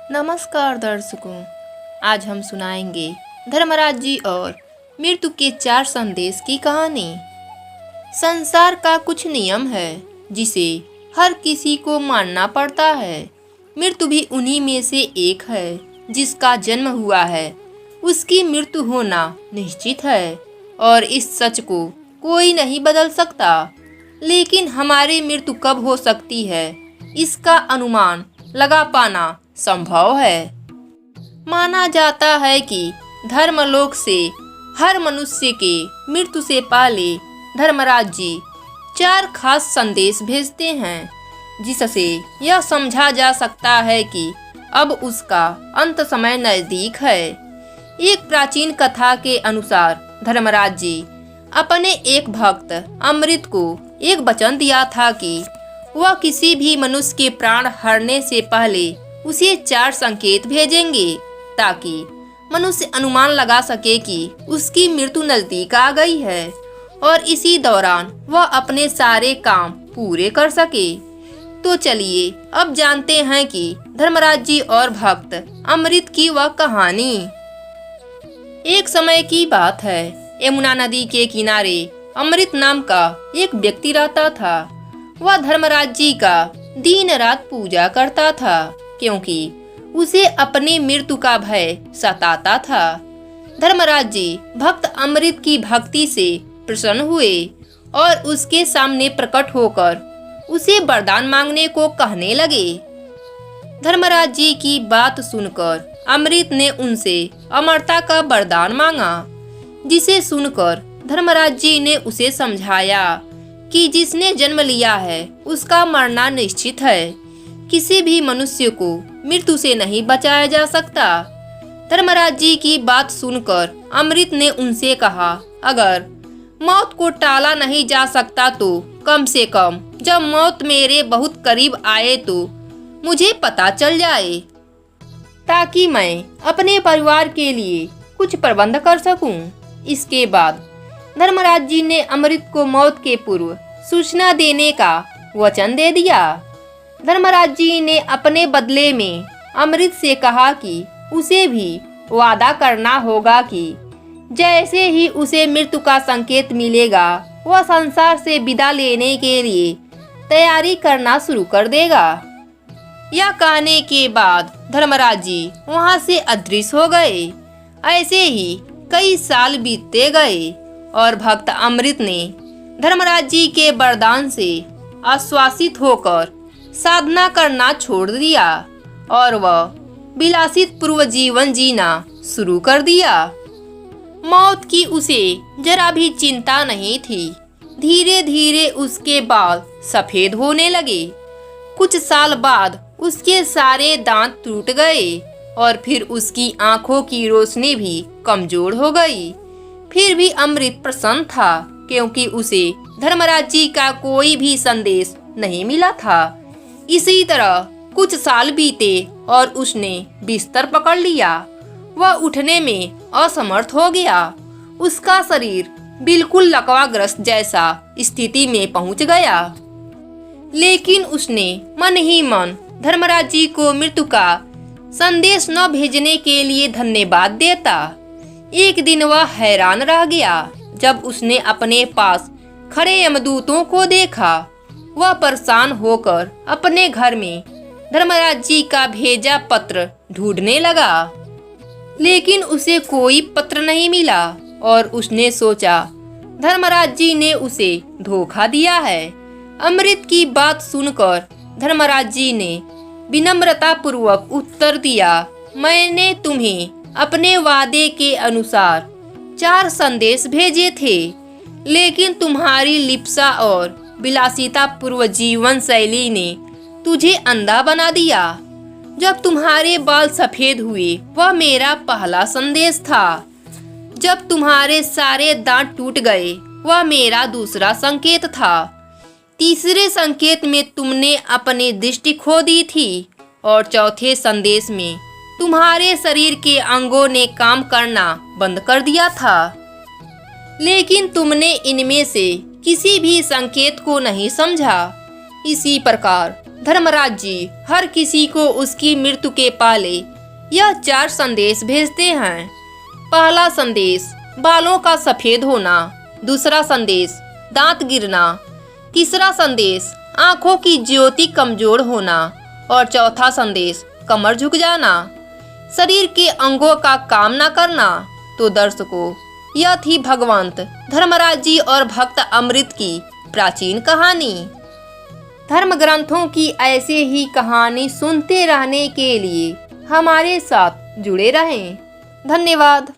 नमस्कार दर्शकों, आज हम सुनाएंगे धर्मराज जी और मृत्यु के 4 संदेश की कहानी। संसार का कुछ नियम है जिसे हर किसी को मानना पड़ता है। मृत्यु भी उन्हीं में से एक है। जिसका जन्म हुआ है उसकी मृत्यु होना निश्चित है और इस सच को कोई नहीं बदल सकता। लेकिन हमारी मृत्यु कब हो सकती है इसका अनुमान लगा पाना संभव है। माना जाता है कि धर्मलोक से हर मनुष्य के मृत्यु से पहले धर्मराज जी 4 खास संदेश भेजते हैं, जिससे यह समझा जा सकता है कि अब उसका अंत समय नजदीक है। एक प्राचीन कथा के अनुसार धर्मराज जी अपने एक भक्त अमृत को एक वचन दिया था कि वह किसी भी मनुष्य के प्राण हरने से पहले उसे 4 संकेत भेजेंगे ताकि मनुष्य अनुमान लगा सके कि उसकी मृत्यु नजदीक आ गई है और इसी दौरान वह अपने सारे काम पूरे कर सके। तो चलिए अब जानते हैं कि धर्मराज जी और भक्त अमृत की वह कहानी। एक समय की बात है, यमुना नदी के किनारे अमृत नाम का एक व्यक्ति रहता था। वह धर्मराज जी का दिन रात पूजा करता था क्योंकि उसे अपनी मृत्यु का भय सताता था। धर्मराज जी भक्त अमृत की भक्ति से प्रसन्न हुए और उसके सामने प्रकट होकर उसे वरदान मांगने को कहने लगे। धर्मराज जी की बात सुनकर अमृत ने उनसे अमरता का वरदान मांगा, जिसे सुनकर धर्मराज जी ने उसे समझाया कि जिसने जन्म लिया है उसका मरना निश्चित है। किसी भी मनुष्य को मृत्यु से नहीं बचाया जा सकता। धर्मराज जी की बात सुनकर अमृत ने उनसे कहा, अगर मौत को टाला नहीं जा सकता तो कम से कम जब मौत मेरे बहुत करीब आए तो मुझे पता चल जाए, ताकि मैं अपने परिवार के लिए कुछ प्रबंध कर सकूं। इसके बाद धर्मराज जी ने अमृत को मौत के पूर्व सूचना देने का वचन दे दिया। धर्मराज जी ने अपने बदले में अमृत से कहा कि उसे भी वादा करना होगा कि जैसे ही उसे मृत्यु का संकेत मिलेगा वह संसार से विदा लेने के लिए तैयारी करना शुरू कर देगा। यह कहने के बाद धर्मराज जी वहां से अदृश्य हो गए। ऐसे ही कई साल बीतते गए और भक्त अमृत ने धर्मराज जी के वरदान से आश्वासित होकर साधना करना छोड़ दिया और वह विलासित पूर्व जीवन जीना शुरू कर दिया। मौत की उसे जरा भी चिंता नहीं थी। धीरे धीरे उसके बाल सफेद होने लगे। कुछ साल बाद उसके सारे दांत टूट गए और फिर उसकी आंखों की रोशनी भी कमजोर हो गई। फिर भी अमृत प्रसन्न था क्योंकि उसे धर्मराज जी का कोई भी संदेश नहीं मिला था। इसी तरह कुछ साल बीते और उसने बिस्तर पकड़ लिया। वह उठने में असमर्थ हो गया। उसका शरीर बिल्कुल लकवाग्रस्त जैसा स्थिति में पहुंच गया। लेकिन उसने मन ही मन धर्मराज जी को मृत्यु का संदेश न भेजने के लिए धन्यवाद देता। एक दिन वह हैरान रह गया जब उसने अपने पास खड़े यमदूतों को देखा। वह परेशान होकर अपने घर में धर्मराज जी का भेजा पत्र ढूंढने लगा, लेकिन उसे कोई पत्र नहीं मिला और उसने सोचा धर्मराज जी ने उसे धोखा दिया है। अमृत की बात सुनकर धर्मराज जी ने विनम्रता पूर्वक उत्तर दिया, मैंने तुम्हें अपने वादे के अनुसार 4 संदेश भेजे थे, लेकिन तुम्हारी लिप्सा और विलासिता पूर्व जीवन शैली ने तुझे अंधा बना दिया। जब तुम्हारे बाल सफेद हुए वह मेरा पहला संदेश था। जब तुम्हारे सारे दांत टूट गए वह मेरा दूसरा संकेत था। तीसरे संकेत में तुमने अपनी दृष्टि खो दी थी और चौथे संदेश में तुम्हारे शरीर के अंगों ने काम करना बंद कर दिया था। लेकिन तुमने इनमें से किसी भी संकेत को नहीं समझा। इसी प्रकार धर्मराज जी हर किसी को उसकी मृत्यु के पहले यह 4 संदेश भेजते हैं। पहला संदेश बालों का सफेद होना, दूसरा संदेश दांत गिरना, तीसरा संदेश आंखों की ज्योति कमजोर होना और चौथा संदेश कमर झुक जाना, शरीर के अंगों का काम न करना। तो दर्शकों, यह थी भगवंत धर्मराज जी और भक्त अमृत की प्राचीन कहानी। धर्म ग्रंथों की ऐसे ही कहानी सुनते रहने के लिए हमारे साथ जुड़े रहें। धन्यवाद।